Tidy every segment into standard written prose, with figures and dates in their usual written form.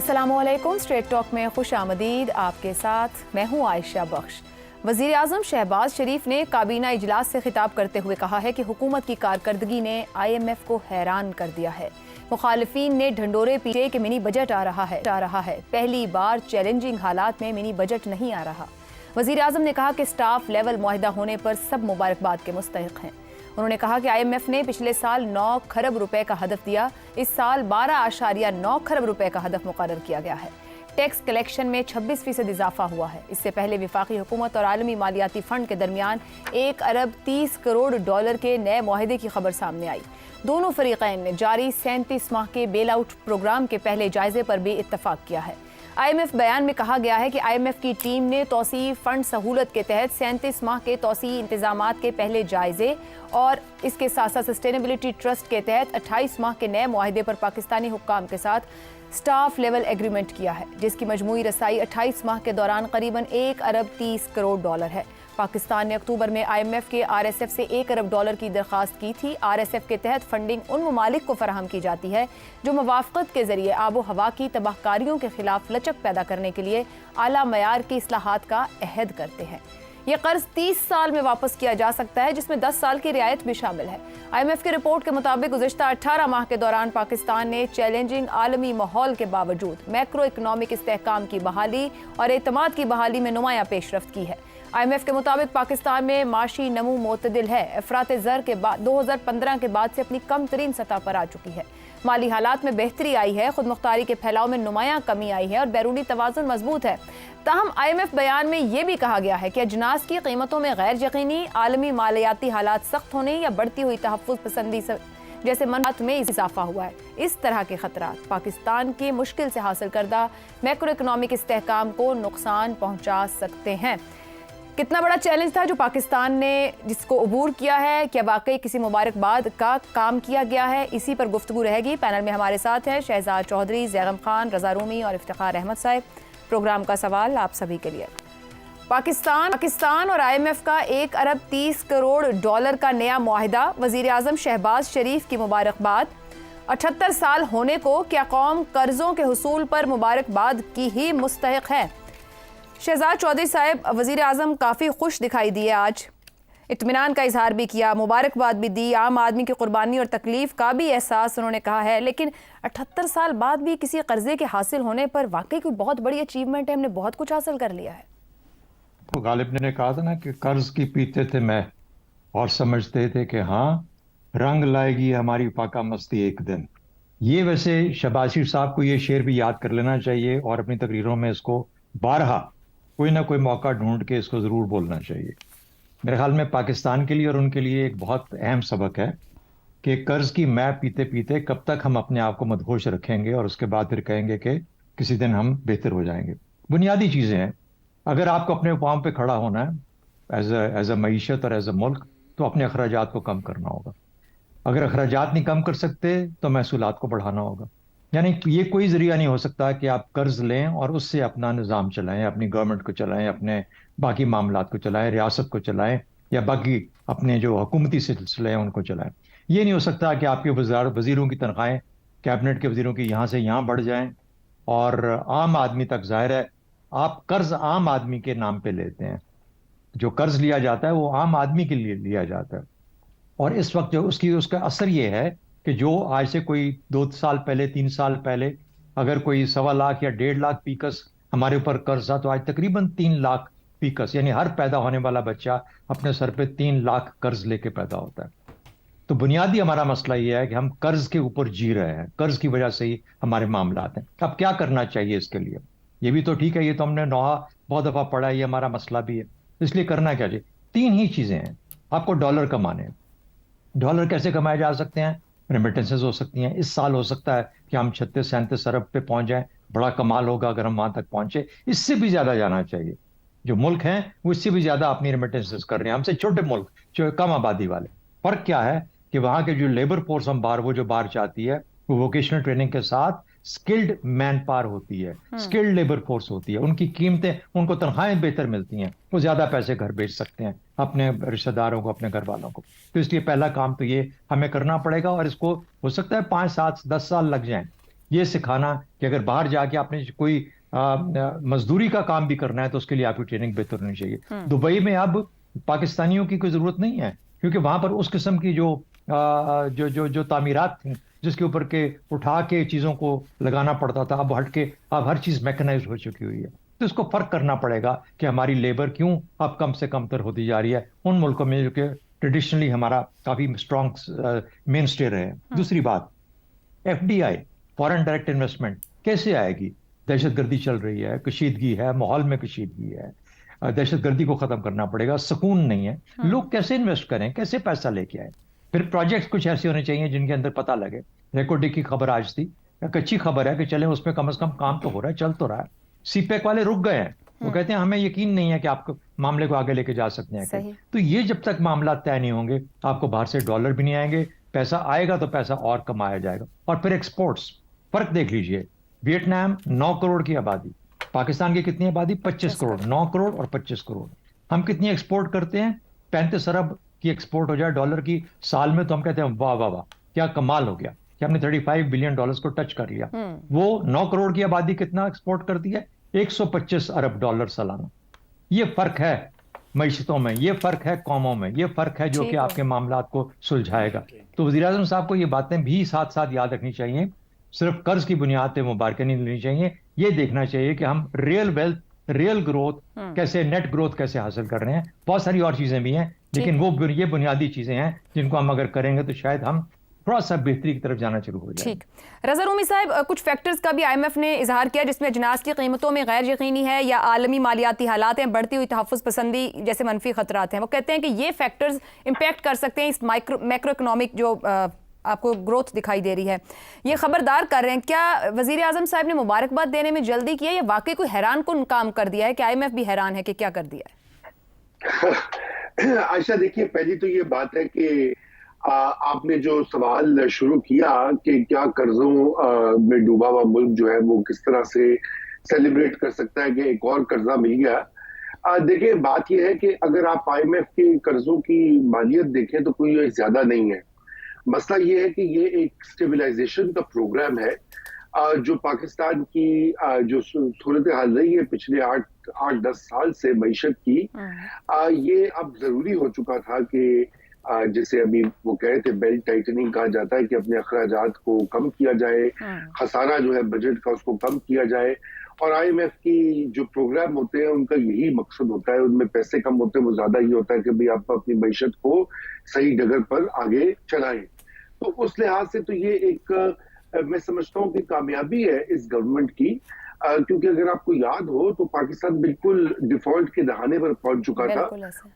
अस्सलामुअलैकुम। Straight talk में खुश आमदीद। आपके साथ मैं हूँ आयशा बख्श। वज़ीर आज़म शहबाज शरीफ ने काबीना इजलास से खिताब करते हुए कहा है कि हुकूमत की कारकर्दगी ने IMF को हैरान कर दिया है। मुखालिफिन ने ढंडोरे पीटे कि मिनी बजट आ रहा है। पहली बार चैलेंजिंग हालात में मिनी बजट नहीं आ रहा। वज़ीर आज़म ने कहा कि स्टाफ लेवल मुआहिदा होने पर सब मुबारकबाद के मुस्तहिक हैं। उन्होंने कहा कि IMF ने पिछले साल 9 खरब रुपए का हदफ दिया, इस साल 12.9 खरब रुपए का हदफ मुकर्रर किया गया है। टैक्स कलेक्शन में 26% इजाफा हुआ है। इससे पहले विफाकी हुकूमत और आलमी मालियाती फंड के दरमियान 1 अरब 30 करोड़ डॉलर के नए मुआहदे की खबर सामने आई। दोनों फरीकैन ने जारी 37 माह के बेल आउट प्रोग्राम के पहले जायजे पर भी इत्तफाक किया है। IMF बयान में कहा गया है कि IMF की टीम ने तौसीई फंड सहूलत के तहत 37 माह के तौसीई इंतजामात के पहले जायजे और इसके साथ साथ सस्टेनेबिलिटी ट्रस्ट के तहत 28 माह के नए मुआहदे पर पाकिस्तानी हुक्काम के साथ स्टाफ लेवल एग्रीमेंट किया है, जिसकी मजमूई रसाई 28 माह के दौरान करीबन 1 अरब 30 करोड़ डॉलर है। पाकिस्तान ने अक्टूबर में IMF के RSF से 1 अरब डॉलर की दरख्वास्त की थी। RSF के तहत फंडिंग उन ममालिक को फराहम की जाती है जो मुवाफ़क़त के जरिए आबो हवा की तबाहकारियों के खिलाफ लचक पैदा करने के लिए आला मयार की इस्लाहात का अहद करते हैं। यह कर्ज 30 साल में वापस किया जा सकता है, जिसमें 10 साल की रियायत भी शामिल है। IMF की रिपोर्ट के मुताबिक गुज़िश्ता 18 माह के दौरान पाकिस्तान ने चैलेंजिंग आलमी माहौल के बावजूद मैक्रो इकनॉमिक इस्तेहकाम की बहाली और एतमाद की बहाली में नुमाया पेशरफ्त की है। IMF के मुताबिक पाकिस्तान में माशी नमू मोतदिल है। अफरात ज़र के बाद 2015 के बाद से अपनी कम तरीन सतह पर आ चुकी है। माली हालात में बेहतरी आई है, खुद मुख्तारी के फैलाव में नुमायां कमी आई है और बैरूनी तवाज़ुन मजबूत है। ताहम IMF बयान में यह भी कहा गया है कि अजनास की कीमतों में गैर यकीनी आलमी मालियाती हालात सख्त होने या बढ़ती हुई तहफ़्फ़ुज़ पसंदी जैसे मनात में इजाफा हुआ है। इस तरह के खतरात पाकिस्तान के मुश्किल से हासिल करदा मैक्रो इकनॉमिक इस्तेहकाम को नुकसान पहुँचा सकते हैं। कितना बड़ा चैलेंज था जो पाकिस्तान ने जिसको अबूर किया है, क्या वाकई किसी मुबारकबाद का काम किया गया है? इसी पर गुफ्तगू रहेगी। पैनल में हमारे साथ हैं शहजाद चौधरी, जैगम खान, रजा रूमी और इफ्तिखार अहमद साहब। प्रोग्राम का सवाल आप सभी के लिए। पाकिस्तान और IMF का 1 अरब 30 करोड़ डॉलर का नया मुआहिदा। वज़ीर आज़म शहबाज शरीफ की मुबारकबाद। 78 साल होने को क्या कौम कर्जों के हुसूल पर मुबारकबाद की ही मुस्तहिक है? शहजाद चौधरी साहब, वज़ीर आज़म काफ़ी खुश दिखाई दिए आज, इत्मीनान का इजहार भी किया, मुबारकबाद भी दी, आम आदमी की कुर्बानी और तकलीफ़ का भी एहसास उन्होंने कहा है। लेकिन 78 साल बाद भी किसी कर्जे के हासिल होने पर वाकई कोई बहुत बड़ी अचीवमेंट है, हमने बहुत कुछ हासिल कर लिया है। तो गालिब ने कहा था ना कि कर्ज की पीते थे मैं और समझते थे कि हाँ, रंग लाएगी हमारी फाका मस्ती एक दिन। ये वैसे शहबाज शरीफ साहब को ये शेर भी याद कर लेना चाहिए और अपनी तकरीरों में इसको बारहा कोई ना कोई मौका ढूंढ के इसको जरूर बोलना चाहिए। मेरे ख्याल में पाकिस्तान के लिए और उनके लिए एक बहुत अहम सबक है कि कर्ज की मै पीते पीते कब तक हम अपने आप को मदहोश रखेंगे और उसके बाद फिर कहेंगे कि किसी दिन हम बेहतर हो जाएंगे। बुनियादी चीजें हैं। अगर आपको अपने पाँव पे खड़ा होना है एज अ मईशत और एज अ मुल्क, तो अपने अखराजात को कम करना होगा। अगर अखराजात नहीं कम कर सकते तो महसूलात को बढ़ाना होगा। यानी ये कोई जरिया नहीं हो सकता कि आप कर्ज लें और उससे अपना निज़ाम चलाएं, अपनी गवर्नमेंट को चलाएं, अपने बाकी मामलात को चलाएं, रियासत को चलाएं या बाकी अपने जो हुकूमती सिलसिले हैं उनको चलाएं। ये नहीं हो सकता कि आपके वजीरों की तनख्वाहें, कैबिनेट के वजीरों की यहाँ से यहाँ बढ़ जाएं और आम आदमी तक, जाहिर है आप कर्ज आम आदमी के नाम पे लेते हैं। जो कर्ज लिया जाता है वो आम आदमी के लिए लिया जाता है और इस वक्त जो उसका असर ये है कि जो आज से कोई 2 साल पहले, 3 साल पहले अगर कोई 1.25 लाख या 1.5 लाख पीकस हमारे ऊपर कर्ज था, तो आज तकरीबन 3 लाख पीकस, यानी हर पैदा होने वाला बच्चा अपने सर पे 3 लाख कर्ज लेके पैदा होता है। तो बुनियादी हमारा मसला यह है कि हम कर्ज के ऊपर जी रहे हैं, कर्ज की वजह से ही हमारे मामलात हैं। अब क्या करना चाहिए इसके लिए? ये भी तो ठीक है, ये तो हमने नौहा बहुत दफा पढ़ा है, ये हमारा मसला भी है। इसलिए करना क्या चाहिए? 3 ही चीजें हैं। आपको डॉलर कमाने हैं। डॉलर कैसे कमाए जा सकते हैं? रेमिटेंसेज हो सकती हैं। इस साल हो सकता है कि हम 36-37 अरब पे पहुंच जाएं। बड़ा कमाल होगा अगर हम वहां तक पहुंचे। इससे भी ज्यादा जाना चाहिए। जो मुल्क हैं वो इससे भी ज्यादा अपनी रेमिटेंसेज कर रहे हैं हमसे, छोटे मुल्क जो कम आबादी वाले। फर्क क्या है कि वहां के जो लेबर फोर्स हम बाहर, वो जो बाहर चाहती है, वो वोकेशनल ट्रेनिंग के साथ स्किल्ड मैन पावर होती है, स्किल्ड लेबर फोर्स होती है। उनकी कीमतें, उनको तनख्वाहें बेहतर मिलती हैं, वो ज्यादा पैसे घर भेज सकते हैं अपने रिश्तेदारों को, अपने घर वालों को। तो इसलिए पहला काम तो ये हमें करना पड़ेगा और इसको हो सकता है 5, 7, 10 साल लग जाएं, ये सिखाना कि अगर बाहर जाके आपने कोई मजदूरी का काम भी करना है तो उसके लिए आपकी ट्रेनिंग बेहतर होनी चाहिए। दुबई में अब पाकिस्तानियों की कोई जरूरत नहीं है, क्योंकि वहां पर उस किस्म की जो तामीरात थी जिसके ऊपर के उठा के चीजों को लगाना पड़ता था, अब हट के अब हर चीज मैकेनाइज हो चुकी हुई है। तो इसको फर्क करना पड़ेगा कि हमारी लेबर क्यों अब कम से कम तर होती जा रही है उन मुल्कों में जो कि ट्रेडिशनली हमारा काफी स्ट्रॉन्ग मेन स्टे रहे हैं। दूसरी बात, एफडीआई, फॉरेन डायरेक्ट इन्वेस्टमेंट कैसे आएगी? दहशतगर्दी चल रही है, कशीदगी है, माहौल में कशीदगी है। दहशतगर्दी को खत्म करना पड़ेगा, सुकून नहीं है। लोग कैसे इन्वेस्ट करें, कैसे पैसा लेके आए? फिर प्रोजेक्ट्स कुछ ऐसे होने चाहिए जिनके अंदर पता लगे। रेकोडी की खबर आज थी, एक अच्छी खबर है कि चले उसमें कम से कम काम तो हो रहा है, चल तो रहा है। सीपेक वाले रुक गए हैं, वो कहते हैं हमें यकीन नहीं है कि आप मामले को आगे लेके जा सकते हैं। तो ये जब तक मामला तय नहीं होंगे, आपको बाहर से डॉलर भी नहीं आएंगे, पैसा आएगा तो पैसा और कमाया जाएगा। और फिर एक्सपोर्ट्स, फर्क देख लीजिए। वियतनाम 9 करोड़ की आबादी, पाकिस्तान की कितनी आबादी? 25 करोड़। 9 करोड़ और 25 करोड़। हम कितनी एक्सपोर्ट करते हैं? 35 अरब की एक्सपोर्ट हो जाए डॉलर की साल में, तो हम कहते हैं वाह वाह वाह, क्या कमाल हो गया कि हमने 35 बिलियन डॉलर्स को टच कर लिया। वो 9 करोड़ की आबादी कितना एक्सपोर्ट करती है? 125 अरब डॉलर सालाना। ये फर्क है मईशतों में, ये फर्क है कौमों में, ये फर्क है जो कि आपके मामलात को सुलझाएगा। तो वज़ीर आज़म साहब को ये बातें भी साथ साथ याद रखनी चाहिए। सिर्फ कर्ज की बुनियाद पे मुबारक नहीं लेनी चाहिए, ये देखना चाहिए कि हम रियल वेल्थ, रियल ग्रोथ कैसे, नेट ग्रोथ कैसे हासिल कर रहे हैं। बहुत सारी और चीजें भी हैं, लेकिन वो ये बुनियादी चीजें हैं जिनको हम अगर करेंगे तो शायद हम थोड़ा सा बेहतरी की तरफ जाना शुरू हो जाए। ठीक। रज़ा रूमी साहब, कुछ फैक्टर्स का भी आईएमएफ ने इजहार किया जिसमें अजनास की कीमतों में गैर यकीनी है या आलमी मालियाती हालात हैं, बढ़ती हुई तहफ़्फ़ुज़ पसंदी जैसे मनफी खतरात हैं। वो कहते हैं कि ये फैक्टर्स इम्पैक्ट कर सकते हैं इस मैक्रो इकनॉमिक जो आपको ग्रोथ दिखाई दे रही है। ये खबरदार कर रहे हैं। क्या वज़ीर आज़म साहब ने मुबारकबाद देने में जल्दी किया या वाकई कोई हैरान कुन काम कर दिया है कि आईएमएफ भी हैरान है कि क्या कर दिया है? आयशा, देखिए, पहली तो ये बात है कि आपने जो सवाल शुरू किया कि क्या कर्जों में डूबा हुआ मुल्क जो है वो किस तरह से सेलिब्रेट कर सकता है कि एक और कर्जा मिल गया। देखिए, बात यह है कि अगर आप आईएमएफ के कर्जों की मालियत देखें तो कोई ज्यादा नहीं है। मसला ये है कि ये एक स्टेबलाइजेशन का प्रोग्राम है जो पाकिस्तान की जो सूरत हाल रही है पिछले 8-10 साल से मईशत की, ये अब जरूरी हो चुका था कि जैसे अभी वो कह रहे थे बेल्ट टाइटनिंग कहा जाता है कि अपने अखराजात को कम किया जाए, खसारा जो है बजट का उसको कम किया जाए। और आईएमएफ की जो प्रोग्राम होते हैं उनका यही मकसद होता है, उनमें पैसे कम होते हैं, वो ज्यादा ये होता है कि भाई आप अपनी मईशत को सही डगर पर आगे चलाएं। तो उस लिहाज से तो ये एक मैं समझता हूँ कि कामयाबी है इस गवर्नमेंट की, क्योंकि अगर आपको याद हो तो पाकिस्तान बिल्कुल डिफॉल्ट के दहाने पर पहुंच चुका था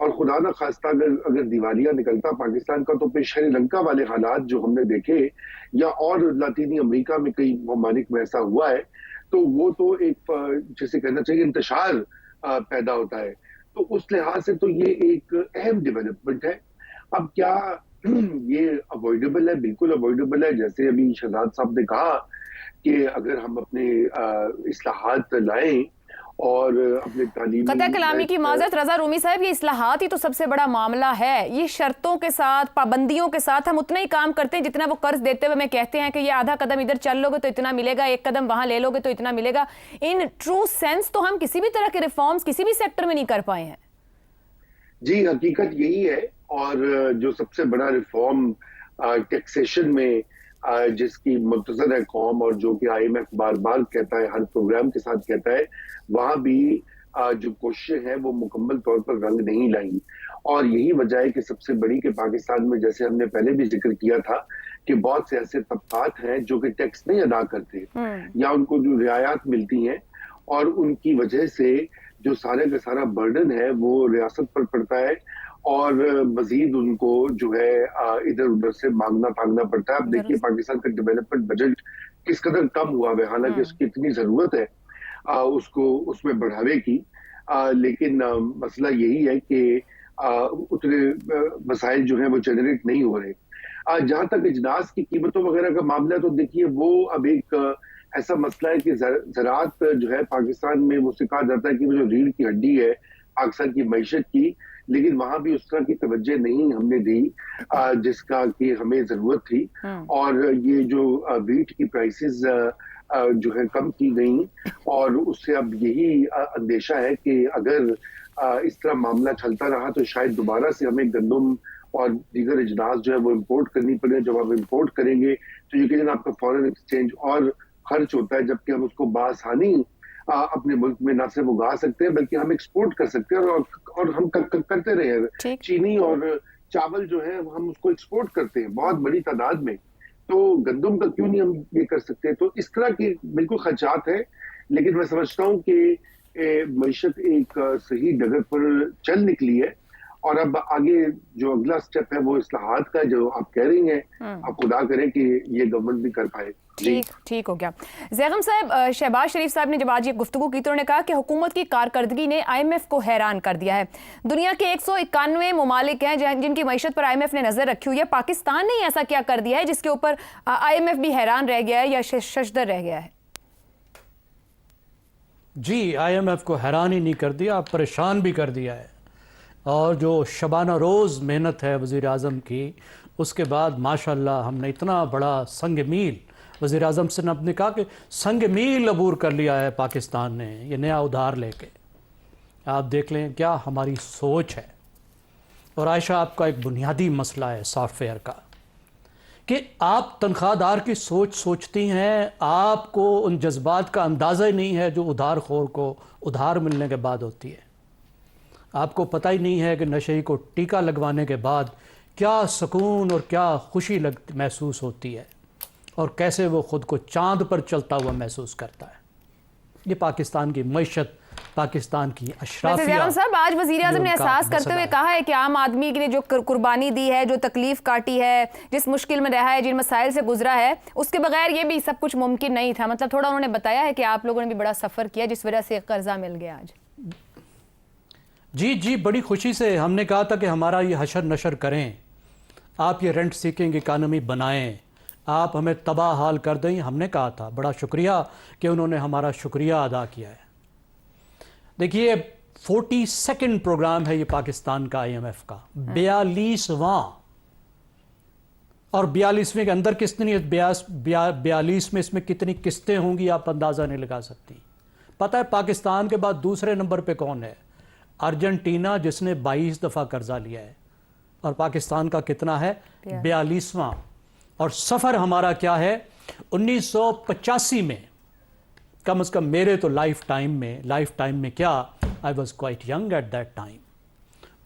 और खुदा ना खास्ता अगर दिवालिया निकलता पाकिस्तान का तो फिर श्रीलंका वाले हालात जो हमने देखे या और लातीनी अमेरिका में कई ममालिक में ऐसा हुआ है, तो वो तो एक जैसे कहना चाहिए इंतशार पैदा होता है। तो उस लिहाज से तो ये एक अहम डेवलपमेंट है। अब क्या ये अवॉइडेबल है? बिल्कुल अवॉइडेबल है। जैसे अभी शहजाद साहब ने कहा कि अगर हम अपने इस्लाहात लाएं और अपने तालीमी कतई कलामी की माजरत रज़ा रूमी साहब, ये इस्लाहात ही तो सबसे बड़ा मामला है। ये शर्तों के साथ, पाबंदियों के साथ हम उतना ही काम करते हैं जितना वो कर्ज देते हुए हमें कहते हैं कि ये आधा कदम इधर चल लोगे तो इतना मिलेगा, एक कदम वहां ले लोगे तो इतना मिलेगा। इन ट्रू सेंस तो हम किसी भी तरह के रिफॉर्म्स किसी भी सेक्टर में नहीं कर पाए हैं। जी, हकीकत यही है। और जो सबसे बड़ा रिफॉर्म टैक्सेशन में जिसकी मुंतज़र है कौम और जो कि आईएमएफ बार बार कहता है, हर प्रोग्राम के साथ कहता है, वहां भी जो कोशिशें हैं वो मुकम्मल तौर पर रंग नहीं लाई। और यही वजह है कि सबसे बड़ी कि पाकिस्तान में, जैसे हमने पहले भी जिक्र किया था, कि बहुत से ऐसे तबकात हैं जो कि टैक्स नहीं अदा करते या उनको जो रियायत मिलती हैं और उनकी वजह से जो सारे का सारा बर्डन है वो रियासत पर पड़ता है और मजीद उनको जो है इधर उधर से मांगना तांगना पड़ता है। अब देखिए पाकिस्तान का डेवलपमेंट बजट किस कदर कम हुआ है, हालांकि उसकी इतनी जरूरत है उसको उसमें बढ़ावे की, लेकिन मसला यही है कि उतने वसाइल जो है वो जनरेट नहीं हो रहे। जहां तक अजनास की कीमतों वगैरह का मामला है तो देखिए वो अब एक ऐसा मसला है कि ज़राअत जो है पाकिस्तान में, वो कहा जाता है कि वो जो रीढ़ की हड्डी है पाकिस्तान की मईशत की, लेकिन वहां भी उस तरह की तवज्जो नहीं हमने दी जिसका कि हमें जरूरत थी। और ये जो वीट की प्राइसेस जो है कम की गई, और उससे अब यही अंदेशा है कि अगर इस तरह मामला चलता रहा तो शायद दोबारा से हमें गंदम और दीगर अजनास जो है वो इम्पोर्ट करनी पड़े। जब आप इम्पोर्ट करेंगे तो यकीनन जन आपका फॉरेन एक्सचेंज और खर्च होता है, जबकि हम उसको बासानी अपने मुल्क में ना सिर्फ उगा सकते हैं बल्कि हम एक्सपोर्ट कर सकते हैं, और हम करते रहे हैं। चीनी और चावल जो है हम उसको एक्सपोर्ट करते हैं बहुत बड़ी तादाद में, तो गंदम का क्यों नहीं हम ये कर सकते। तो इस तरह के बिल्कुल खर्चात है, लेकिन मैं समझता हूँ कि मईशत एक सही डगर पर चल निकली है, और अब आगे जो अगला स्टेप है वो इस्लाहात का, जो आप कह रही हैं, आप खुदा करें कि ये गवर्नमेंट भी कर पाए। ठीक हो गया। ज़ैगम साहब, शहबाज शरीफ साहब ने जब आज ये गुफ्तगू की तो उन्होंने कहा कि हुकूमत की कारकर्दगी ने IMF को हैरान कर दिया है। दुनिया के 191 ममालिक हैं जिनकी मईशत पर IMF ने नजर रखी हुई है। पाकिस्तान ने ऐसा क्या कर दिया है जिसके ऊपर IMF भी हैरान रह गया है या शशदर रह गया है? जी, IMF को हैरान ही नहीं कर दिया, परेशान भी कर दिया है। और जो शबाना रोज़ मेहनत है वज़ीर आज़म की, उसके बाद माशाल्लाह हमने इतना बड़ा संग मील, वज़ीर आज़म से ने कहा कि संग मील अबूर कर लिया है पाकिस्तान ने ये नया उधार लेके। आप देख लें क्या हमारी सोच है। और आयशा, आपका एक बुनियादी मसला है सॉफ्टवेयर का कि आप तनख्वाहदार की सोच सोचती हैं, आपको उन जज्बात का अंदाज़ा ही नहीं है जो उधार खोर को उधार मिलने के बाद होती है। आपको पता ही नहीं है कि नशे को टीका लगवाने के बाद क्या सुकून और क्या खुशी महसूस होती है, और कैसे वो ख़ुद को चांद पर चलता हुआ महसूस करता है। ये पाकिस्तान की मईशत, पाकिस्तान की अशराफिया। साहब, आज वज़ीर आज़म ने एहसास करते हुए कहा है कि आम आदमी ने जो कुर्बानी दी है, जो तकलीफ काटी है, जिस मुश्किल में रहा है, जिन मसाइल से गुजरा है, उसके बगैर ये भी सब कुछ मुमकिन नहीं था। मतलब थोड़ा उन्होंने बताया है कि आप लोगों ने भी बड़ा सफ़र किया जिस वजह से कर्जा मिल गया आज। जी, बड़ी खुशी से हमने कहा था कि हमारा ये हशर नशर करें, आप ये रेंट सीकिंग इकानमी बनाएं, आप हमें तबाह हाल कर दें। हमने कहा था, बड़ा शुक्रिया कि उन्होंने हमारा शुक्रिया अदा किया है। देखिए, 42nd प्रोग्राम है ये पाकिस्तान का IMF का, 42वां, और 42वें के अंदर कितनी 42 में इसमें कितनी किस्तें होंगी आप अंदाज़ा नहीं लगा सकती। पता है पाकिस्तान के बाद दूसरे नंबर पे कौन है? अर्जेंटीना, जिसने 22 दफ़ा कर्जा लिया है, और पाकिस्तान का कितना है? 42वां। और सफ़र हमारा क्या है? 1985 में, कम से कम मेरे तो लाइफ टाइम में क्या, I was quite young at that time.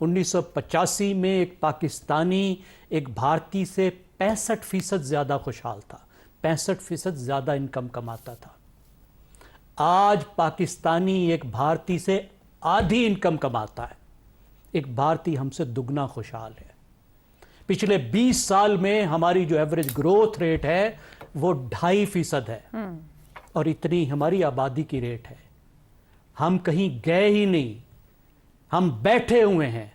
1985 में एक पाकिस्तानी एक भारतीय से 65% ज़्यादा खुशहाल था, 65% ज़्यादा इनकम कमाता था। आज पाकिस्तानी एक भारतीय से आधी इनकम कमाता है, एक भारतीय हमसे दुगना खुशहाल है। पिछले 20 साल में हमारी जो एवरेज ग्रोथ रेट है वो 2.5% है, और इतनी हमारी आबादी की रेट है। हम कहीं गए ही नहीं, हम बैठे हुए हैं,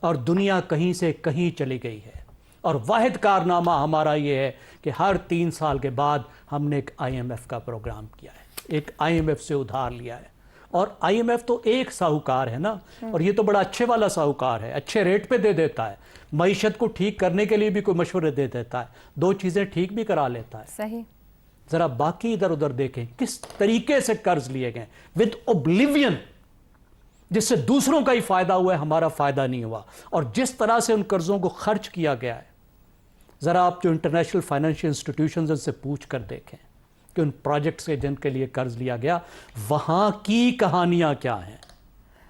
और दुनिया कहीं से कहीं चली गई है। और वाहिद कारनामा हमारा ये है कि हर 3 साल के बाद हमने एक IMF का प्रोग्राम किया है, एक IMF से उधार लिया है। और IMF तो एक साहूकार है ना, और ये तो बड़ा अच्छे वाला साहूकार है, अच्छे रेट पे दे देता है, मईशत को ठीक करने के लिए भी कोई मशवरे दे देता है, 2 चीज़ें ठीक भी करा लेता है। सही। ज़रा बाकी इधर उधर देखें किस तरीके से कर्ज लिए गए विद ओब्लिवियन, जिससे दूसरों का ही फायदा हुआ है, हमारा फायदा नहीं हुआ। और जिस तरह से उन कर्जों को खर्च किया गया है, ज़रा आप जो इंटरनेशनल फाइनेंशियल इंस्टीट्यूशंस से पूछ कर देखें कि उन प्रोजेक्ट्स के जिनके लिए कर्ज लिया गया, वहां की कहानियां क्या हैं।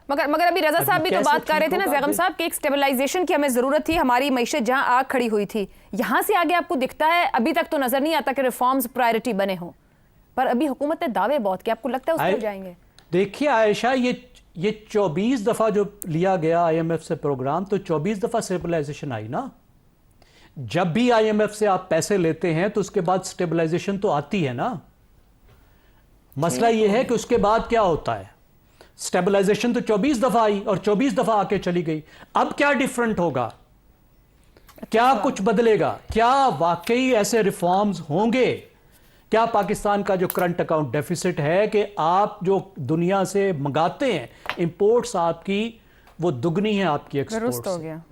मगर अभी रजा साहब भी तो बात कर रहे थे ना ज़ैगम साहब कि एक स्टेबलाइजेशन की हमें ज़रूरत थी, हमारी मईशत जहां आग खड़ी हुई थी, यहाँ से आगे आपको दिखता है? अभी तक तो नज़र नहीं आता कि रिफॉर्म्स प्रायोरिटी बने हों, पर अभी हुकूमत ने दावे बहुत किए, आपको लगता है उस पर जाएंगे? देखिए आयशा, ये 24 दफ़ा जो लिया गया IMF से प्रोग्राम, तो 24 दफ़ा स्टेबलाइजेशन आई ना। जब भी IMF से आप पैसे लेते हैं तो उसके बाद स्टेबलाइजेशन तो आती है ना। मसला ये है कि उसके बाद क्या होता है। स्टेबलाइजेशन तो 24 दफा आई और 24 दफा आके चली गई। अब क्या डिफरेंट होगा? क्या कुछ बदलेगा? क्या वाकई ऐसे रिफॉर्म्स होंगे? क्या पाकिस्तान का जो करंट अकाउंट डेफिसिट है कि आप जो दुनिया से मंगाते हैं, इंपोर्ट्स आपकी वो दुगनी है आपकी दुरुस्त एक्सपोर्ट हो से। गया।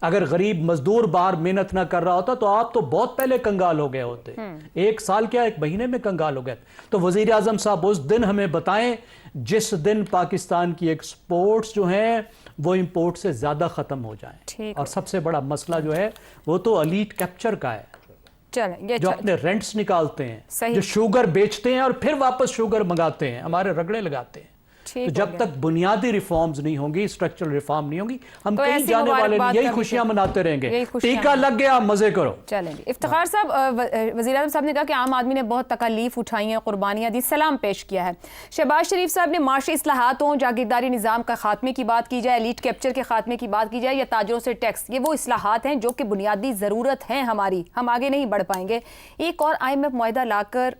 अगर गरीब मजदूर बाहर मेहनत ना कर रहा होता तो आप तो बहुत पहले कंगाल हो गए होते। एक साल क्या, एक महीने में कंगाल हो गए। तो वजीर आजम साहब उस दिन हमें बताएं जिस दिन पाकिस्तान की एक्सपोर्ट्स जो हैं वो इंपोर्ट से ज्यादा खत्म हो जाएं। ठीक और सबसे बड़ा मसला जो है वो तो एलीट कैप्चर का है, चलें ये जो अपने रेंट्स निकालते हैं, सही। जो शुगर बेचते हैं और फिर वापस शुगर मंगाते हैं, हमारे रगड़े लगाते हैं। ठीक तो हो जब गया। तक बुनियादी रिफॉर्म्स नहीं होंगी, स्ट्रक्चरल रिफॉर्म नहीं होंगी, हम तो कहीं ऐसी जाने वाले मुबारकबाद नहीं। यही करनी खुशियां चाहिए। मनाते रहेंगे। यही खुशियां टीका लग गया, मजे करो। चलेंगे। इफ्तिखार साहब, वज़ीर आज़म साहब ने कहा कि आम आदमी ने बहुत तकलीफ उठाई है, कुर्बानियाँ दी, सलाम पेश किया है। शहबाज शरीफ साहब ने माशी इस्लाहातों, जागीरदारी निज़ाम का खात्मे की बात की जाए, एलीट कैप्चर के खात्मे की बात की जाए या ताजरों से टैक्स, ये वो इस्लाहात हैं जो कि बुनियादी ज़रूरत हैं हमारी, हम आगे नहीं बढ़ पाएंगे। एक और IMF मुआहदा लाकर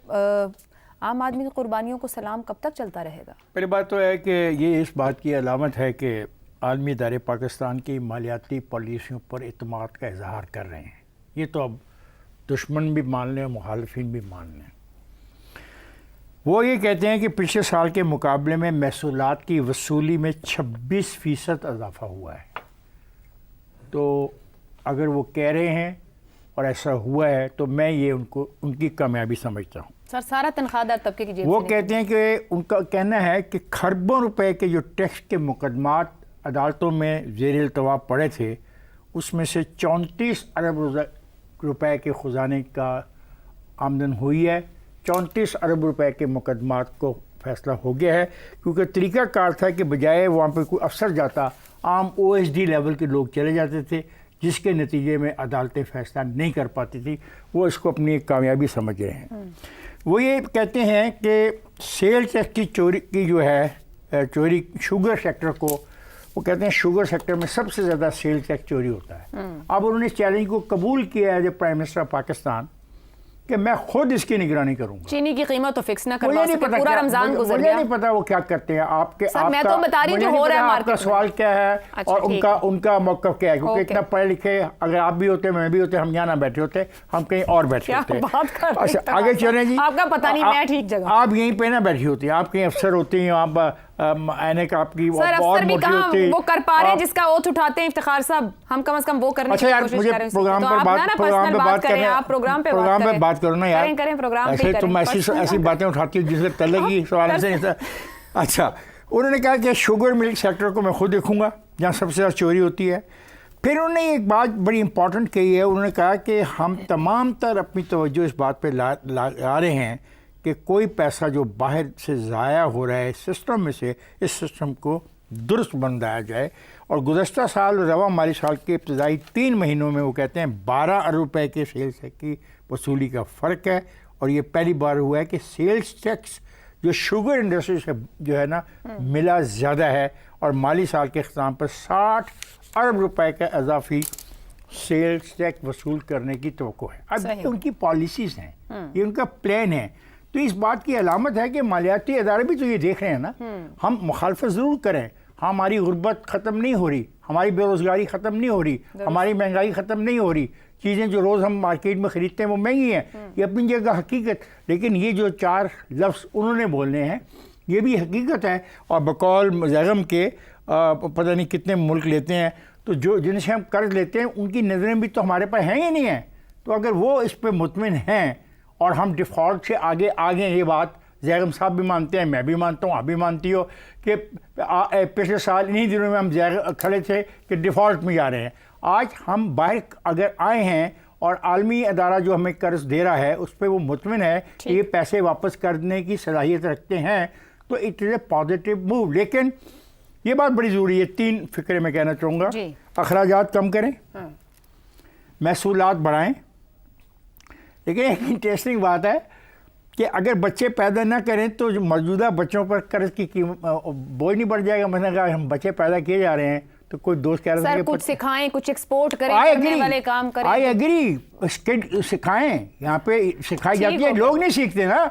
आम आदमी की कुर्बानियों को सलाम कब तक चलता रहेगा? पहली बात तो है कि ये इस बात की अलामत है कि आलमी इदारे पाकिस्तान की मालियाती पॉलिसियों पर इत्मीनान का इजहार कर रहे हैं। ये तो अब दुश्मन भी मान लें और मुखालफिन भी मान लें। वो ये कहते हैं कि पिछले साल के मुकाबले में महसूलात की वसूली में 26% इजाफा हुआ है। तो अगर वो कह रहे हैं और ऐसा हुआ है तो मैं ये उनकी कामयाबी समझता हूँ। सर, सारा तनख्वाहदार तबके की जेब वो से कहते हैं कि उनका कहना है कि खरबों रुपए के जो टैक्स के मुकदमात अदालतों में ज़ेर इल्तवा पड़े थे, उसमें से 34 अरब रुपए के ख़जाने का आमदन हुई है। 34 अरब रुपए के मुकदमात को फैसला हो गया है, क्योंकि तरीक़ाकार था कि बजाय वहाँ पर कोई अफसर जाता, आम OSD लेवल के लोग चले जाते थे, जिसके नतीजे में अदालतें फैसला नहीं कर पाती थी। वो इसको अपनी एक कामयाबी समझ रहे हैं। वो ये कहते हैं कि सेल टैक्स की चोरी की जो है चोरी शुगर सेक्टर को, वो कहते हैं शुगर सेक्टर में सबसे ज़्यादा सेल टैक्स चोरी होता है। अब उन्होंने चैलेंज को कबूल किया है प्राइम मिनिस्टर ऑफ पाकिस्तान कि मैं खुद इसकी निगरानी करूंगा। चीनी की कीमत तो फिक्स ना मुझे करवा नहीं सके, पता पूरा क्या- रमजान गुजर मुझे गया। नहीं पता वो क्या करते हैं। आपके सर, मैं तो बता रही हूँ जो मुझे हो नहीं रहा है पता मार्केट आपका में। सवाल क्या है अच्छा, और ठीक उनका मौक़िफ़ क्या है, क्योंकि ओके। इतना पढ़े लिखे अगर आप भी होते, मैं भी होते, हम यहाँ ना बैठे होते, हम कहीं और बैठे क्या होते। बात कर रहे हैं? अच्छा, आगे चलें जी। आपका पता नहीं, मैं ठीक जगह। आप यहीं पे ना बैठी होती हैं, आप कहीं अफसर होती हैं, आप ऐनक आपकी सर, और अफसर भी मोटी कहाँ होती वो कर पा रहे हैं आप- जिसका ओथ उठाते हैं इफ्तिखार साहब। हम कम से कम वो करने अच्छा की यार, कोशिश मुझे कर रहे हैं। प्रोग्राम तो पर आप बात ना प्रोग्राम पर्सनल पे बात करें, करें, आप प्रोग्राम पे बात करो ना यार। करें प्रोग्राम पे ऐसे तुम ऐसी बातें उठाती हो जिससे तलेगी सवाल से। अच्छा, उन्होंने कहा कि शुगर मिल्क सेक्टर को मैं खुद देखूंगा जहाँ सबसे ज़्यादा चोरी होती है। फिर उन्होंने एक बात बड़ी इंपॉर्टेंट कही है। उन्होंने कहा कि हम तमाम तर अपनी तवज्जो इस बात पे ला रहे हैं कि कोई पैसा जो बाहर से ज़ाया हो रहा है सिस्टम में से, इस सिस्टम को दुरुस्त बनाया जाए। और गुज़श्ता साल रवा माली साल के इब्तदाई 3 महीनों में वो कहते हैं 12 अरब रुपए के सेल्स टैक्स की वसूली का फ़र्क है। और ये पहली बार हुआ है कि सेल्स टैक्स जो शुगर इंडस्ट्री से जो है ना मिला ज़्यादा है। और माली साल के अख्ताम पर 60 अरब रुपए का इजाफी सेल्स टैक्स वसूल करने की तवक्को है। अब ये उनकी पॉलिसीज़ हैं, ये उनका प्लान है। तो इस बात की अलामत है कि मालियाती अदारे भी तो ये देख रहे हैं ना। हम मुखालफत ज़रूर करें, हमारी गुर्बत ख़त्म नहीं हो रही, हमारी बेरोज़गारी ख़त्म नहीं हो रही, हमारी महंगाई ख़त्म नहीं हो रही, चीज़ें जो रोज़ हम मार्केट में ख़रीदते हैं वो महंगी हैं, ये अपनी जगह हकीकत। लेकिन ये जो 4 लफ्ज़ उन्होंने बोलने हैं ये भी हकीकत है। और बकौल ज़ैगम के पता नहीं कितने मुल्क लेते हैं, तो जो जिनसे हम कर्ज लेते हैं उनकी नज़रें भी तो हमारे पास हैं ही नहीं हैं। तो अगर वो इस पर मुतमिन हैं और हम डिफ़ॉल्ट से आगे आ गए, ये बात ज़ैगम साहब भी मानते हैं, मैं भी मानता हूँ, आप भी मानती हो कि पिछले साल इन्हीं दिनों में हम खड़े थे कि डिफ़ॉल्ट में जा रहे हैं। आज हम बाहर अगर आए हैं और आलमी अदारा जो हमें कर्ज दे रहा है उस पर वो मुतमिन है कि ये पैसे वापस करने की सलाहियत रखते हैं, तो it is a positive move. लेकिन ये बात बड़ी ज़रूरी है, 3 फिक्रे में कहना चाहूँगा। अखराजात कम करें, महसूलात बढ़ाएं। लेकिन एक इंटरेस्टिंग बात है कि अगर बच्चे पैदा ना करें तो जो मौजूदा बच्चों पर कर्ज की कीमत बोझ नहीं बढ़ जाएगा। मतलब अगर हम बच्चे पैदा किए जा रहे हैं तो कोई दोस्त कह रहा है कुछ सिखाएं, कुछ एक्सपोर्ट करें, करने वाले काम करें। आई एग्री, स्किल सिखाएं, यहाँ पे सिखाई जाती है, लोग नहीं सीखते ना।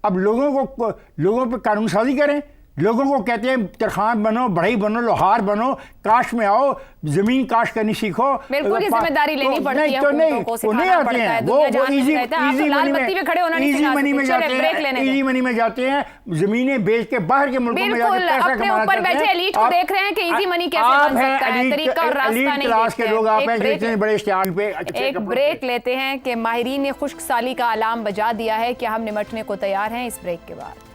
अब लोगों पे कानून साजी करें लोगों को कहते हैं तरखान बनो, बढ़ई बनो, लोहार बनो, काश में आओ, जमीन काश करनी सीखो। बिल्कुल, ये जिम्मेदारी लेनी पड़ती है, तो नहीं, हुकूमतों को वो नहीं सिखाना आते पड़ता है, हैं, दुनिया वो जहान में इजी रहता है, आप लाल बत्ती पे खड़े होना नहीं सिखा मनी में सकते। जाते चले, ब्रेक लेने हैं, दें। इजी मनी में जाते हैं, जमीनें बेच के बाहर के मुल्कों में जाके बिल्कुल, पैसा अपने कमाना ऊपर चाहते बैठे हैं। एलीट को देख रहे हैं कि इजी मनी कैसे आप बन हैं सकता है, तरीका और रास्ता नहीं क्लास के देखते लोग, हैं। आप एक हैं ब्रेक- जितने बड़े स्टैंड पे एक ब्रेक लेते हैं कि माहिरीन ने खुश्क साली का अलार्म बजा दिया है कि हम निमटने को तैयार हैं। इस ब्रेक के बाद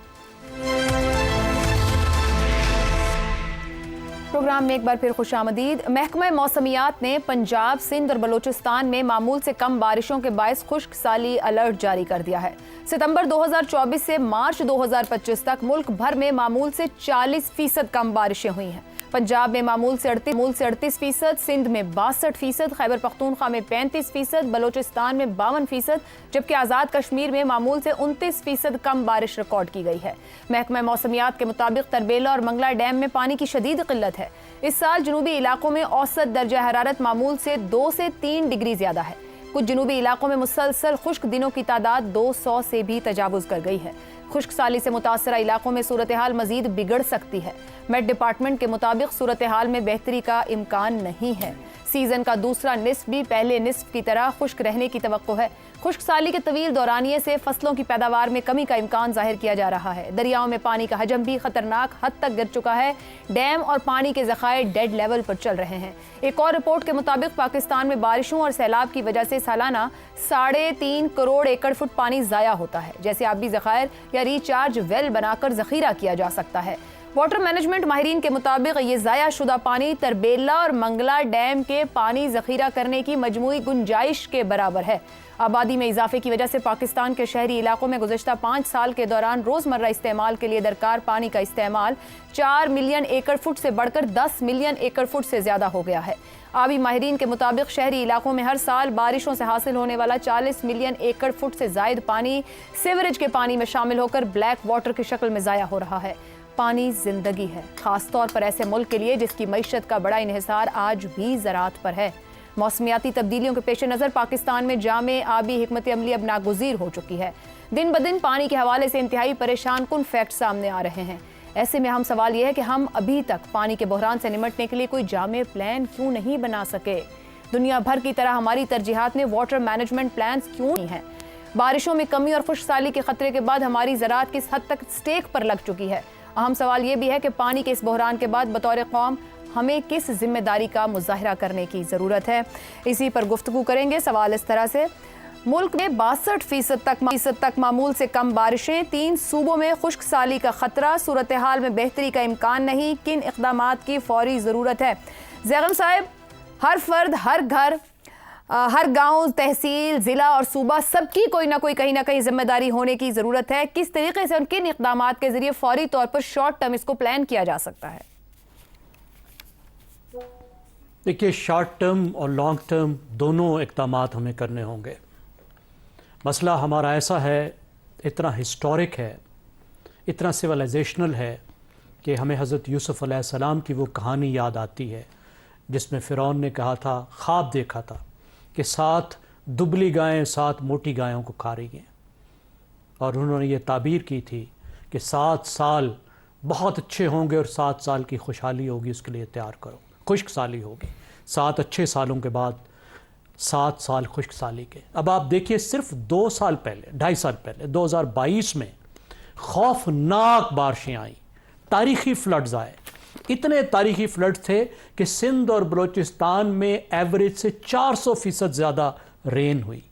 प्रोग्राम में एक बार फिर खुशामदीद। महकमा मौसमियात ने पंजाब, सिंध और बलूचिस्तान में मामूल से कम बारिशों के बायस खुश्क साली अलर्ट जारी कर दिया है। सितंबर 2024 से मार्च 2025 तक मुल्क भर में मामूल से 40% कम बारिशें हुई हैं। पंजाब में मामूल से 38%, सिंध में 62%, खैबर पख्तूनख्वा में 35%, बलूचिस्तान में 52%, जबकि आज़ाद कश्मीर में मामूल से 29% कम बारिश रिकॉर्ड की गई है। महकमा मौसमियात के मुताबिक तरबेला और मंगला डैम में पानी की शदीद किल्लत है। इस साल जनूबी इलाकों में औसत दर्जा हरारत मामूल से 2 से 3 डिग्री ज्यादा है। कुछ जनूबी इलाकों में मुसलसल खुश्क दिनों की तादाद 200 से भी तजावुज कर गई है। खुश्क साली से मुतासरा इलाकों में सूरत हाल मजीद बिगड़ सकती है। मेट डिपार्टमेंट के मुताबिक सूरत हाल में बेहतरी का इम्कान नहीं है। सीजन का दूसरा निस्फ भी पहले निस्फ की तरह खुश्क रहने की तवक्को है। खुश्क साली के तवील दौरानिये से फसलों की पैदावार में कमी का इम्कान जाहिर किया जा रहा है। दरियाओं में पानी का हजम भी खतरनाक हद तक गिर चुका है। डैम और पानी के ज़खायर डेड लेवल पर चल रहे हैं। एक और रिपोर्ट के मुताबिक पाकिस्तान में बारिशों और सैलाब की वजह से सालाना 3.5 करोड़ एकड़ फुट पानी ज़ाया होता है, जैसे आबी ज़खायर या रिचार्ज वेल बनाकर जखीरा किया जा सकता है। वाटर मैनेजमेंट माहिरीन के मुताबिक ये ज़ाया शुदा पानी तरबेला और मंगला डैम के पानी जखीरा करने की मजमूई गुंजाइश के बराबर है। आबादी में इजाफे की वजह से पाकिस्तान के शहरी इलाकों में गुज़श्ता 5 साल के दौरान रोज़मर्रा इस्तेमाल के लिए दरकार पानी का इस्तेमाल 4 मिलियन एकड़ फुट से बढ़कर 10 मिलियन एकड़ फुट से ज़्यादा हो गया है। आबी माहिरीन के मुताबिक शहरी इलाकों में हर साल बारिशों से हासिल होने वाला 40 मिलियन एकड़ फुट से जायद पानी सीवरेज के पानी में शामिल होकर ब्लैक वाटर की शक्ल में ज़ाया हो रहा है। पानी जिंदगी है, खासतौर पर ऐसे मुल्क के लिए जिसकी मईशत का बड़ा इन्हिसार आज भी ज़राअत पर है। मौसमियाती तब्दीलियों के पेश नज़र पाकिस्तान में जामे आबी हिकमत अमली अब नागुज़ीर हो चुकी है। दिन ब दिन पानी के हवाले से इंतहाई परेशान कुन फैक्ट सामने आ रहे हैं। ऐसे में हम सवाल यह है कि हम अभी तक पानी के बहरान से निमटने के लिए कोई जामे प्लान क्यों नहीं बना सके। दुनिया भर की तरह हमारी तरजीहात में वाटर मैनेजमेंट प्लान क्यों नहीं है। बारिशों में कमी और खुश्क साली के खतरे के बाद हमारी ज़राअत किस हद तक स्टेक पर लग चुकी है। अहम सवाल ये भी है कि पानी के इस बहरान के बाद बतौर कौम हमें किस जिम्मेदारी का मुजाहरा करने की ज़रूरत है। इसी पर गुफ्तगू करेंगे। सवाल इस तरह से, मुल्क में 62% तक मामूल से कम बारिशें, 3 सूबों में खुश्क साली का खतरा, सूरत हाल में बेहतरी का इम्कान नहीं, किन इक़दामात की फौरी ज़रूरत है। जैगम साहब, हर फर्द, हर घर, हर गांव, तहसील, ज़िला और सूबा सबकी कोई ना कोई कहीं ना कहीं जिम्मेदारी होने की ज़रूरत है। किस तरीके से और किन इक़दामात के ज़रिए फौरी तौर पर शॉर्ट टर्म इसको प्लान किया जा सकता है? देखिए, शॉर्ट टर्म और लॉन्ग टर्म दोनों इक़दामात हमें करने होंगे। मसला हमारा ऐसा है, इतना हिस्टोरिक है, इतना सिविलाइजेशनल है कि हमें हज़रत यूसुफ़ अलैहिस्सलाम की वो कहानी याद आती है जिसमें फ़िरौन ने कहा था, ख्वाब देखा था कि 7 दुबली गायें 7 मोटी गायों को खा रही हैं, और उन्होंने ये ताबीर की थी कि 7 साल बहुत अच्छे होंगे और 7 साल की खुशहाली होगी, उसके लिए तैयार करो। खुश्क साली होगी, 7 अच्छे सालों के बाद 7 साल खुश्क साली के। अब आप देखिए, सिर्फ 2 साल पहले, 2.5 साल पहले 2022 में खौफनाक बारिशें आई, तारीखी फ्लड्स आए। इतने तारीखी फ्लड थे कि सिंध और बलूचिस्तान में एवरेज से 400% ज़्यादा रेन हुई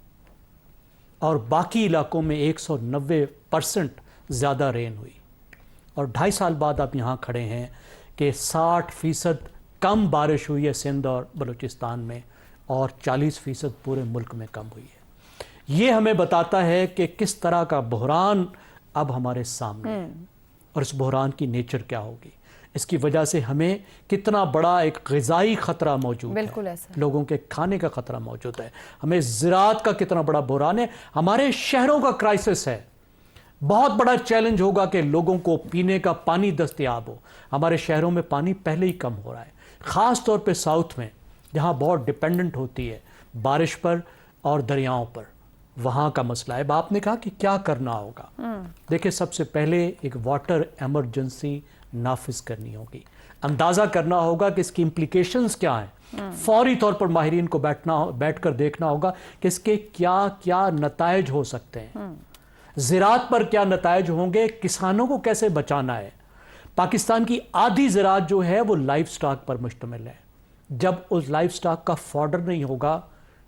और बाकी इलाकों में 190% ज़्यादा रेन हुई। और 2.5 साल बाद आप यहाँ खड़े हैं कि 60% कम बारिश हुई है सिंध और बलूचिस्तान में और 40% पूरे मुल्क में कम हुई है। ये हमें बताता है कि किस तरह का बहरान अब हमारे सामने है और इस बहरान की नेचर क्या होगी। इसकी वजह से हमें कितना बड़ा एक ग़िज़ाई ख़तरा मौजूद है, लोगों के खाने का ख़तरा मौजूद है, हमें ज़राअत का कितना बड़ा बहरान है, हमारे शहरों का क्राइसिस है। बहुत बड़ा चैलेंज होगा कि लोगों को पीने का पानी दस्तयाब हो। हमारे शहरों में पानी पहले ही कम हो रहा है, ख़ास तौर पे साउथ में जहाँ बहुत डिपेंडेंट होती है बारिश पर और दरियाओं पर, वहाँ का मसला है। अब आपने कहा कि क्या करना होगा। देखिए, सबसे पहले एक वाटर एमरजेंसी नाफिज करनी होगी। अंदाज़ा करना होगा कि इसकी इम्प्लीकेशंस क्या हैं। फौरी तौर पर माहिरीन को बैठकर देखना होगा कि इसके क्या क्या नतायज हो सकते हैं, ज़राअत पर क्या नतायज होंगे, किसानों को कैसे बचाना है। पाकिस्तान की आधी ज़राअत जो है वो लाइफ स्टॉक पर मुश्तमिल है। जब उस लाइफ स्टॉक का फॉडर नहीं होगा,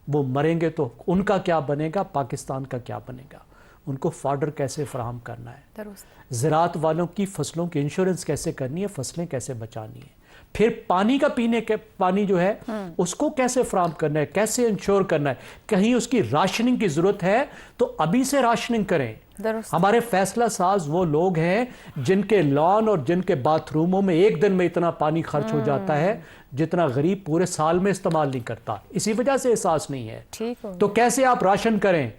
वो मरेंगे तो उनका क्या बनेगा, पाकिस्तान का क्या बनेगा। उनको फॉडर कैसे फराहम करना है, ज़राअत वालों की फसलों की इंश्योरेंस कैसे करनी है, फसलें कैसे बचानी है, फिर पानी का पीने के पानी जो है उसको कैसे फराहम करना है, कैसे इंश्योर करना है। कहीं उसकी राशनिंग की ज़रूरत है तो अभी से राशनिंग करें। हमारे फैसला साज वो लोग हैं जिनके लॉन और जिनके बाथरूमों में एक दिन में इतना पानी खर्च हो जाता है जितना गरीब पूरे साल में इस्तेमाल नहीं करता। इसी वजह से एहसास नहीं है। तो कैसे आप राशन करें,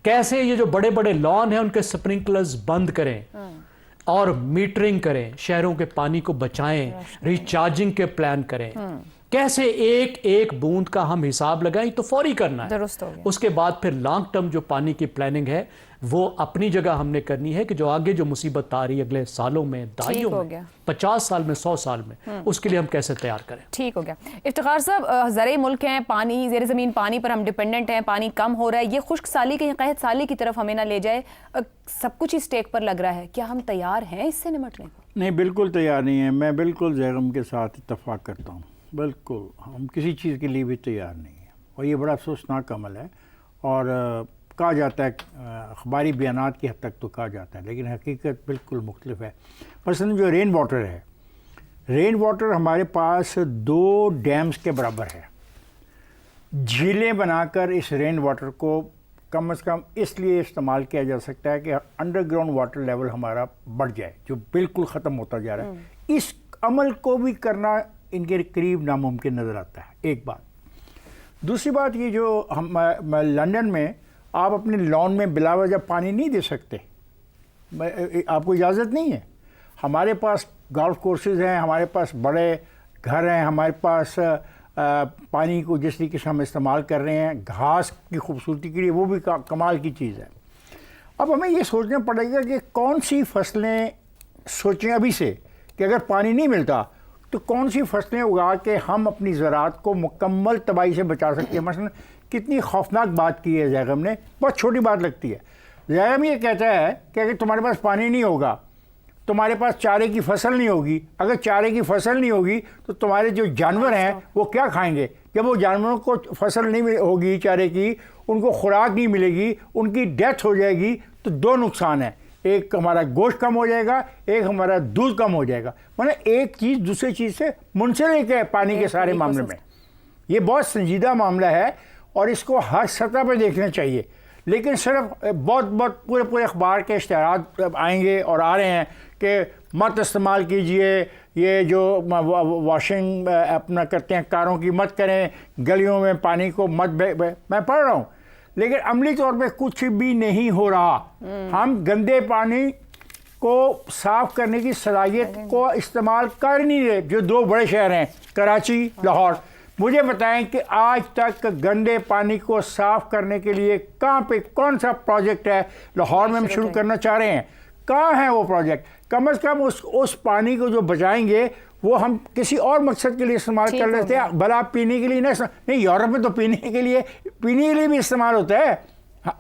कैसे ये जो बड़े बड़े लॉन हैं उनके स्प्रिंकलर्स बंद करें और मीटरिंग करें, शहरों के पानी को बचाएं, रिचार्जिंग के प्लान करें, कैसे एक एक बूंद का हम हिसाब लगाएं, तो फौरी करना है। उसके बाद फिर लॉन्ग टर्म जो पानी की प्लानिंग है वो अपनी जगह हमने करनी है कि जो आगे जो मुसीबत आ रही है अगले सालों में, दहाइयों में, 50 साल में, 100 साल में, उसके लिए हम कैसे तैयार करें। ठीक हो गया। इफ्तिखार साहब, ज़राई मुल्क हैं, पानी ज़ेर ज़मीन पानी पर हम डिपेंडेंट हैं, पानी कम हो रहा है, ये खुश्क साली की कहत साली की तरफ हमें ना ले जाए, सब कुछ ही स्टेक पर लग रहा है। क्या हम तैयार हैं इससे निपटने को? नहीं, बिल्कुल तैयार नहीं है। मैं बिल्कुल जैगम के साथ इत्तफाक करता हूँ। बिल्कुल हम किसी चीज़ के लिए भी तैयार नहीं है और ये बड़ा अफसोसनाक अमल है। और कहा जाता है, अखबारी बयानात की हद तक तो कहा जाता है, लेकिन हकीकत बिल्कुल मुख्तलिफ है। मसलन जो रेन वाटर है, रेन वाटर हमारे पास 2 डैम्स के बराबर है। झीलें बनाकर इस रेन वाटर को कम से कम इसलिए इस्तेमाल किया जा सकता है कि अंडरग्राउंड वाटर लेवल हमारा बढ़ जाए, जो बिल्कुल ख़त्म होता जा रहा है। इस अमल को भी करना इनके करीब नामुमकिन नज़र आता है, एक बात। दूसरी बात, ये जो हम लंदन में आप अपने लॉन में बिला वजह पानी नहीं दे सकते, आपको इजाज़त नहीं है। हमारे पास गोल्फ कोर्सेज हैं, हमारे पास बड़े घर हैं, हमारे पास पानी को जिस तरीके से हम इस्तेमाल कर रहे हैं घास की खूबसूरती के लिए, वो भी कमाल की चीज़ है। अब हमें ये सोचना पड़ेगा कि कौन सी फसलें सोचें अभी से कि अगर पानी नहीं मिलता तो कौन सी फसलें उगा के हम अपनी ज़राअत को मुकम्मल तबाही से बचा सकते हैं। मसलन कितनी खौफनाक बात की है जैगम ने, बहुत छोटी बात लगती है। जैगम ये कहता है कि अगर तुम्हारे पास पानी नहीं होगा, तुम्हारे पास चारे की फसल नहीं होगी, अगर चारे की फसल नहीं होगी तो तुम्हारे जो जानवर हैं वो क्या खाएंगे। जब वो जानवरों को फसल नहीं होगी चारे की, उनको खुराक नहीं मिलेगी, उनकी डेथ हो जाएगी, तो 2 नुकसान हैं। एक हमारा गोश्त कम हो जाएगा, एक हमारा दूध कम हो जाएगा। मतलब एक चीज़ दूसरी चीज़ से मुंसलिक है पानी के सारे मामले में। ये बहुत संजीदा मामला है और इसको हर सतह पर देखना चाहिए। लेकिन सिर्फ बहुत पूरे अखबार के इश्तिहार आएंगे और आ रहे हैं कि मत इस्तेमाल कीजिए, ये जो वॉशिंग अपना करते हैं कारों की मत करें, गलियों में पानी को मत मैं पढ़ रहा हूँ, लेकिन अमली तौर पे कुछ भी नहीं हो रहा। हम गंदे पानी को साफ करने की सलाहियत को इस्तेमाल कर नहीं रहे। जो 2 बड़े शहर हैं कराची, लाहौर, मुझे बताएं कि आज तक गंदे पानी को साफ करने के लिए कहाँ पे कौन सा प्रोजेक्ट है। लाहौर में हम शुरू करना चाह रहे हैं, कहाँ है वो प्रोजेक्ट। कम से कम उस पानी को जो बचाएंगे वो हम किसी और मकसद के लिए इस्तेमाल कर लेते हैं, भला पीने के लिए नहीं। यूरोप में तो पीने के लिए भी इस्तेमाल होता है,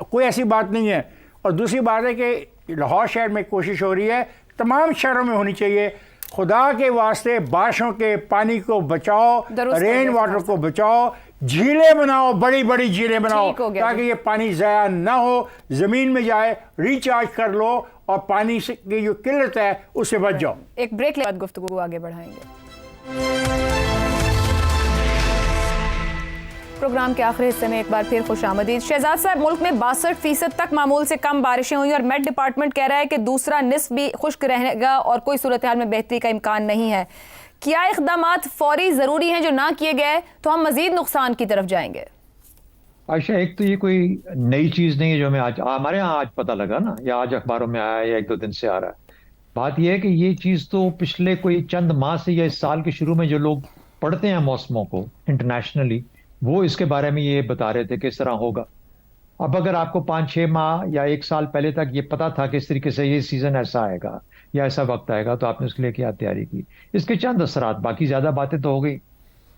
कोई ऐसी बात नहीं है। और दूसरी बात है कि लाहौर शहर में कोशिश हो रही है, तमाम शहरों में होनी चाहिए, खुदा के वास्ते बारिशों के पानी को बचाओ, रेन वाटर को बचाओ, झीलें बनाओ, बड़ी बड़ी झीलें बनाओ ताकि ये पानी ज़ाया ना हो, ज़मीन में जाए, रिचार्ज कर लो और पानी से की जो किल्लत है उससे बच जाओ। एक ब्रेक के बाद गुफ्तगू आगे बढ़ाएंगे। प्रोग्राम के आखिरी हिस्से में एक बार फिर खुशामदीद। शहजाद साहब, मुल्क में 62% तक मामूल से कम बारिशें हुई और मेट डिपार्टमेंट कह रहा है कि दूसरा निस्फ भी खुश्क रहेगा और कोई सूरत हाल में बेहतरी का इम्कान नहीं है। क्या इक़दामात फौरी ज़रूरी हैं? जो ना किए गए तो हम मज़ीद नुकसान की तरफ जाएंगे। आयशा, एक तो ये कोई नई चीज़ नहीं है जो हमें आज हमारे यहाँ आज पता लगा ना, या आज अखबारों में आया या 1-2 दिन से आ रहा है। बात यह है कि ये चीज़ तो पिछले कोई चंद माह से या इस साल के शुरू में जो लोग पढ़ते हैं मौसमों को इंटरनेशनली, वो इसके बारे में ये बता रहे थे कि इस तरह होगा। अब अगर आपको 5-6 माह या 1 साल पहले तक ये पता था कि इस तरीके से ये सीजन ऐसा आएगा या ऐसा वक्त आएगा, तो आपने उसके लिए क्या तैयारी की? इसके चंद असरात, बाकी ज्यादा बातें तो हो गई।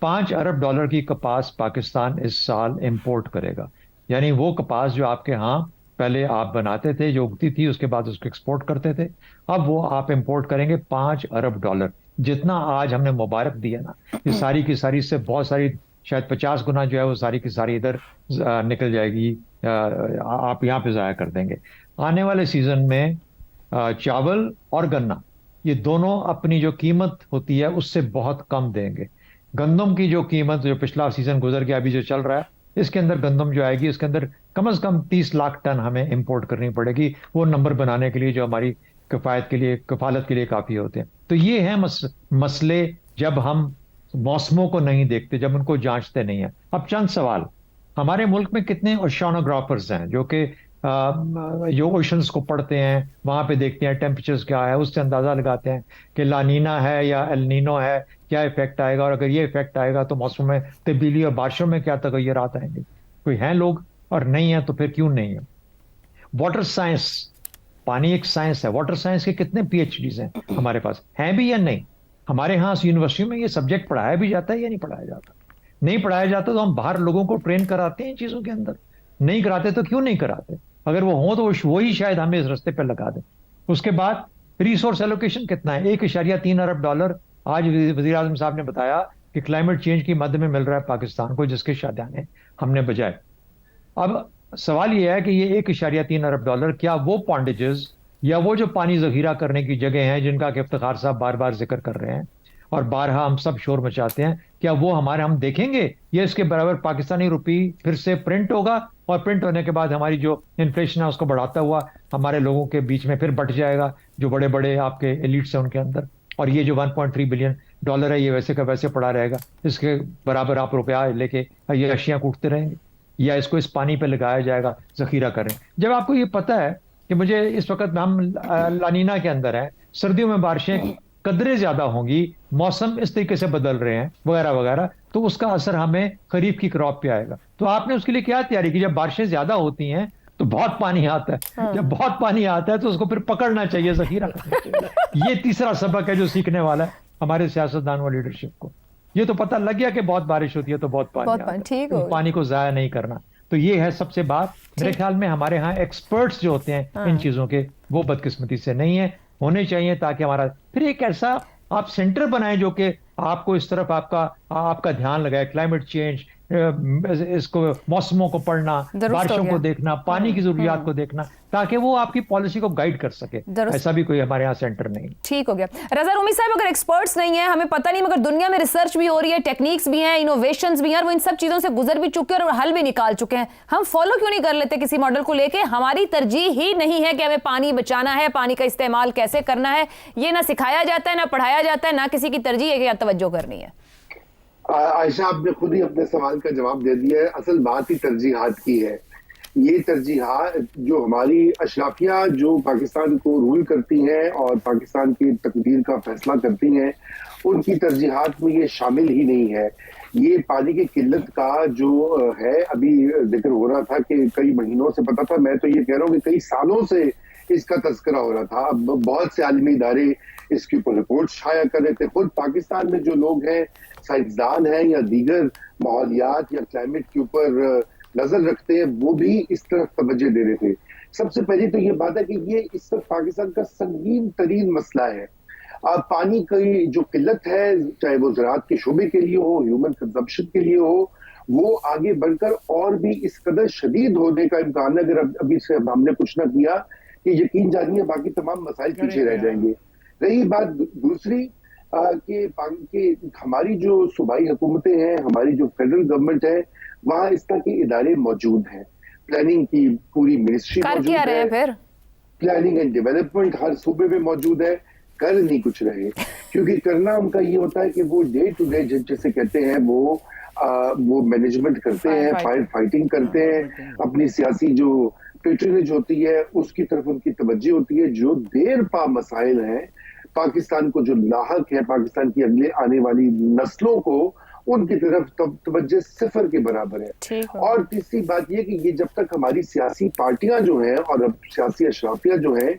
$5 अरब की कपास पाकिस्तान इस साल इंपोर्ट करेगा। यानी वो कपास जो आपके यहाँ पहले आप बनाते थे, जो उगती थी, उसके बाद उसको एक्सपोर्ट करते थे, अब वो आप इंपोर्ट करेंगे $5 अरब। जितना आज हमने मुबारक दिया ना, ये सारी की सारी, इससे बहुत सारी, शायद 50 गुना जो है वो सारी की सारी इधर निकल जाएगी, आप यहाँ पे ज़ाया कर देंगे। आने वाले सीजन में चावल और गन्ना, ये दोनों अपनी जो कीमत होती है उससे बहुत कम देंगे। गंदम की जो कीमत, जो पिछला सीजन गुजर गया, अभी जो चल रहा है, इसके अंदर गंदम जो आएगी, इसके अंदर कम से कम 30 लाख टन हमें इंपोर्ट करनी पड़ेगी, वो नंबर बनाने के लिए जो हमारी कफालत के लिए काफ़ी होते हैं। तो ये हैं मसले जब हम मौसमों को नहीं देखते, जब उनको जांचते नहीं है। अब चंद सवाल, हमारे मुल्क में कितने ओशनोग्राफर्स हैं जो कि जो ओशंस को पढ़ते हैं, वहां पे देखते हैं टेम्परेचर्स क्या है, उससे अंदाजा लगाते हैं कि लानीना है या एल नीनो है, क्या इफेक्ट आएगा, और अगर ये इफेक्ट आएगा तो मौसम में तब्दीली और बारिशों में क्या तगय्युरात आएंगे। कोई हैं लोग, और नहीं है तो फिर क्यों नहीं है? वाटर साइंस, पानी एक साइंस है। वाटर साइंस के कितने PhDs हैं हमारे पास, हैं भी या नहीं? हमारे यहाँ यूनिवर्सिटी में ये सब्जेक्ट पढ़ाया भी जाता है या नहीं पढ़ाया जाता? नहीं पढ़ाया जाता तो हम बाहर लोगों को ट्रेन कराते हैं इन चीजों के अंदर। नहीं कराते तो क्यों नहीं कराते? अगर वो हो तो वही शायद हमें इस रास्ते पर लगा दें। उसके बाद रिसोर्स एलोकेशन कितना है? $1.3 अरब आज वजीर आजम साहब ने बताया कि क्लाइमेट चेंज की मद में मिल रहा है पाकिस्तान को, जिसके शादाने हमने बजाय। अब सवाल यह है कि ये $1.3 अरब क्या वो पॉन्डेजेस या वो जो पानी जखीरा करने की जगह हैं, जिनका कि इफ्तिखार साहब बार बार जिक्र कर रहे हैं और बारहा हम सब शोर मचाते हैं, क्या वो हम देखेंगे? या इसके बराबर पाकिस्तानी रुपी फिर से प्रिंट होगा, और प्रिंट होने के बाद हमारी जो इन्फ्लेशन है उसको बढ़ाता हुआ हमारे लोगों के बीच में फिर बट जाएगा, जो बड़े बड़े आपके एलिट्स हैं उनके अंदर। और ये जो $1.3 बिलियन है, ये वैसे का वैसे पड़ा रहेगा। इसके बराबर आप रुपया लेके ये अशियां कूटते रहेंगे, या इसको इस पानी पे लगाया जाएगा, जखीरा करें। जब आपको ये पता है कि मुझे इस वक्त हम लानीना के अंदर हैं, सर्दियों में बारिशें कदरे ज्यादा होंगी, मौसम इस तरीके से बदल रहे हैं वगैरह वगैरह, तो उसका असर हमें खरीफ की क्रॉप पे आएगा। तो आपने उसके लिए क्या तैयारी की? जब बारिशें ज्यादा होती हैं तो बहुत पानी आता है, जब बहुत पानी आता है तो उसको फिर पकड़ना चाहिए, जखीरा करना चाहिए। ये तीसरा सबक है जो सीखने वाला है हमारे सियासतदान व लीडरशिप को। ये तो पता लग गया कि बहुत बारिश होती है तो बहुत पानी आता है, ठीक है, पानी को जाया नहीं करना। तो ये है सबसे बात। मेरे ख्याल में हमारे यहाँ एक्सपर्ट्स जो होते हैं इन चीजों के, वो बदकिस्मती से नहीं है, होने चाहिए, ताकि हमारा फिर एक ऐसा आप सेंटर बनाएं जो कि आपको इस तरफ आपका ध्यान लगाए। क्लाइमेट चेंज, इसको मौसमों को पढ़ना, बारिशों को देखना, पानी की जरूरियात को देखना, ताकि वो आपकी पॉलिसी को गाइड कर सके। ऐसा भी कोई हमारे यहाँ सेंटर नहीं। ठीक हो गया। रजा रूमी साहब, अगर एक्सपर्ट्स नहीं है, हमें पता नहीं, मगर दुनिया में रिसर्च भी हो रही है, टेक्निक्स भी हैं, इनोवेशंस भी हैं, और वो इन सब चीजों से गुजर भी चुके हैं और हल भी निकाल चुके हैं, हम फॉलो क्यों नहीं कर लेते किसी मॉडल को लेके? हमारी तरजीह ही नहीं है कि हमें पानी बचाना है, पानी का इस्तेमाल कैसे करना है, ये ना सिखाया जाता है, ना पढ़ाया जाता है, ना किसी की तरजीह है कि तवज्जो करनी है। आयशा, आपने खुद ही अपने सवाल का जवाब दे दिया है। असल बात ही तरजीहात की है। ये तरजीहात जो हमारी अशराफिया जो पाकिस्तान को रूल करती हैं और पाकिस्तान की तकदीर का फैसला करती हैं, उनकी तरजीहात में ये शामिल ही नहीं है। ये पानी की किल्लत का जो है, अभी जिक्र हो रहा था कि कई महीनों से पता था, मैं तो ये कह रहा हूँ कि कई सालों से इसका तस्करा हो रहा था। बहुत से आलमी इदारे इसके ऊपर रिपोर्ट शाया कर रहे थे। खुद पाकिस्तान में जो लोग हैं, साइंसदान हैं या दीगर माहौलियात या क्लाइमेट के ऊपर नजर रखते हैं, वो भी इस तरफ तवज्जो दे रहे थे। सबसे पहले तो ये बात है कि ये इस वक्त पाकिस्तान का संगीन तरीन मसला है। पानी की जो किल्लत है, चाहे वो ज़राअत के शोबे के लिए हो, ह्यूमन कंजम्पशन के लिए हो, वो आगे बढ़कर और भी इस कदर शदीद होने का इम्कान है। अगर अभी से हमने कुछ ना किया कि यकीन जानिए बाकी तमाम मसाइल पीछे रह जाएंगे। रही बात दूसरी कि हमारी जो सूबाई हुकूमतें हैं, हमारी जो फेडरल गवर्नमेंट है, वहाँ इस तरह के इदारे मौजूद हैं। प्लानिंग की पूरी मिनिस्ट्री मौजूद है, फिर प्लानिंग एंड डेवलपमेंट हर सूबे में मौजूद है, कर नहीं कुछ रहे। क्योंकि करना उनका ये होता है कि वो डे टू डे जैसे कहते हैं वो मैनेजमेंट करते हैं, फायर फाइटिंग करते हैं, अपनी सियासी जो पेट्रोनेज होती है उसकी तरफ उनकी तवज्जो होती है। जो देर पा मसाइल हैं पाकिस्तान को, जो लाहक है पाकिस्तान की अगले आने वाली नस्लों को, उनकी तरफ तवज्जो सिफर के बराबर है। ठीक है। और तीसरी बात यह कि ये जब तक हमारी सियासी पार्टियां जो हैं और अब सियासी अशराफिया जो हैं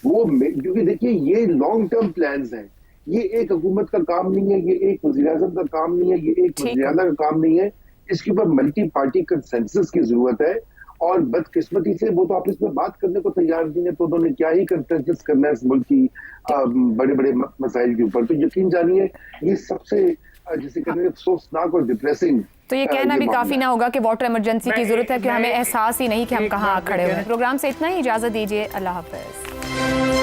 वो, क्योंकि देखिए ये लॉन्ग टर्म प्लान्स हैं, ये एक हुकूमत का काम नहीं है, ये एक वज़ीर-ए-आज़म का काम नहीं है, ये एक वज़ीर-ए-आला का काम नहीं है, इसके ऊपर मल्टी पार्टी कंसेंसस की जरूरत है। और बदकिस्मती से वो तो आपस में बात करने को तैयार नहीं है, तो उन्होंने क्या ही कंसेंसस करना है इस मुल्क की बड़े बड़े मसाइल के ऊपर। तो यकीन जानिए ये सबसे जिसे कहते हैं अफसोसनाक और डिप्रेसिंग। तो ये कहना भी काफी ना होगा कि वाटर इमरजेंसी की जरूरत है, कि हमें एहसास ही नहीं कि हम कहाँ खड़े हुए हैं। प्रोग्राम से इतना ही, इजाजत दीजिए, अल्लाह हाफिज।